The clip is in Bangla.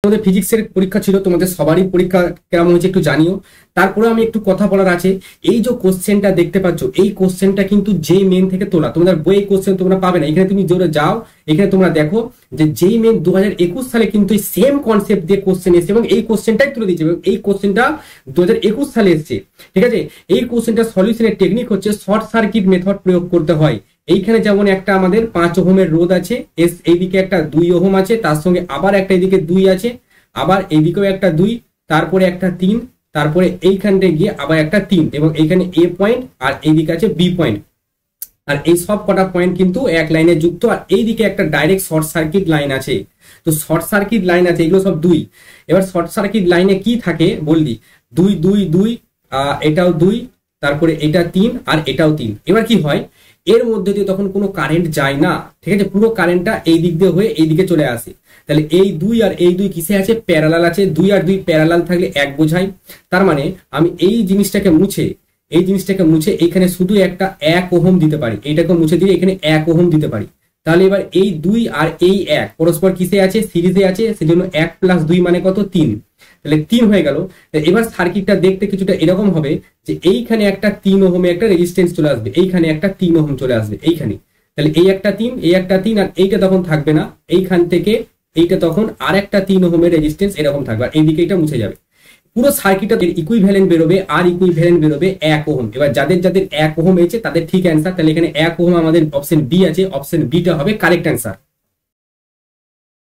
তোমাদের ফিজিক্সের পরীক্ষা ছিল, তোমাদের সবারই পরীক্ষা কেমন হয়েছে একটু জানিও। তারপরে আমি একটু কথা বলার আছে, এই যে কোশ্চেনটা দেখতে পাচ্ছ, এই কোশ্চেনটা কিন্তু যেই মেন থেকে তোলা, তোমাদের বই কোশ্চেন তোমরা পাবে না। এখানে তুমি জোরে যাও, এখানে তোমরা দেখো যে যেই মেন 2021 সালে কিন্তু এই সেম কনসেপ্ট দিয়ে কোশ্চেন এসেছে এবং এই কোশ্চেনটাই তুলে দিচ্ছে এবং এই কোশ্চেনটা 2021 সালে এসেছে। ঠিক আছে, এই কোশ্চেনটা সলিউশনের টেকনিক হচ্ছে শর্ট সার্কিট মেথড প্রয়োগ করতে হয়। এইখানে যেমন একটা আমাদের 5 ওহমের রোধ আছে, এইদিকে একটা 2 ওহম আছে, তার সঙ্গে আবার একটা এইদিকে 2 আছে, আবার এইদিকেও একটা 2, তারপরে একটা 3, তারপরে এইখানটা গিয়ে আবার একটা 3 এবং এইখানে এ পয়েন্ট আর এইদিকে আছে বি পয়েন্ট। আর এই সব কটা পয়েন্ট কিন্তু এক লাইনে যুক্ত, আর এইদিকে একটা ডাইরেক্ট শর্ট সার্কিট লাইন আছে। তো শর্ট সার্কিট লাইন আছে, এগুলো সব 2। এবার শর্ট সার্কিট লাইনে কি থাকে বললি, 2 2 2, এটাও 2, তারপরে এটা 3 আর এটাও 3। এবার কি হয়, এর মধ্যে দিয়ে তখন কোনো কারেন্ট যায় না। ঠিক আছে, পুরো কারেন্টটা এই দিক দিয়ে হয়ে এই দিকে চলে আসে। তাহলে এই 2 আর এই 2 কিসে আছে, প্যারালাল আছে। 2 আর 2 প্যারালাল থাকলে 1 বোঝায়। তার মানে আমি এই জিনিসটাকে মুছে এখানে শুধু একটা 1 ওহম দিতে পারি, এইটাকে মুছে দিয়ে এখানে 1 ওহম দিতে পারি। তাহলে এবার এই 2 আর এই 1 পরস্পর কিসে আছে, সিরিজে আছে, সেজন্য 1 + 2 মানে কত, 3। তাহলে 3 হয়ে গেল। এবার সার্কিটটা দেখতে কিছুটা এরকম হবে যে এইখানে একটা 3 ওহমে একটা রেজিস্ট্যান্স চলে আসবে, এইখানে একটা 3 ওহম চলে আসবে এইখানে। তাহলে এই একটা 3, এই একটা 3, আর এইটা তখন থাকবে না, এইখান থেকে এইটা তখন আর একটা 3 ওহমের রেজিস্ট্যান্স এরকম থাকবে, আর এইদিকে এটা মুছে যাবে। পুরো সার্কিটটা ইকুইভ্যালেন্ট বেরোবে, আর ইকুইভ্যালেন্ট বেরোবে 1 ওহম। এবার যাদের যাদের 1 ওহম হয়েছে তাদের ঠিক অ্যান্সার। তাহলে এখানে 1 ওহম আমাদের অপশন বি আছে, অপশন বিটা হবে কারেক্ট অ্যান্সার।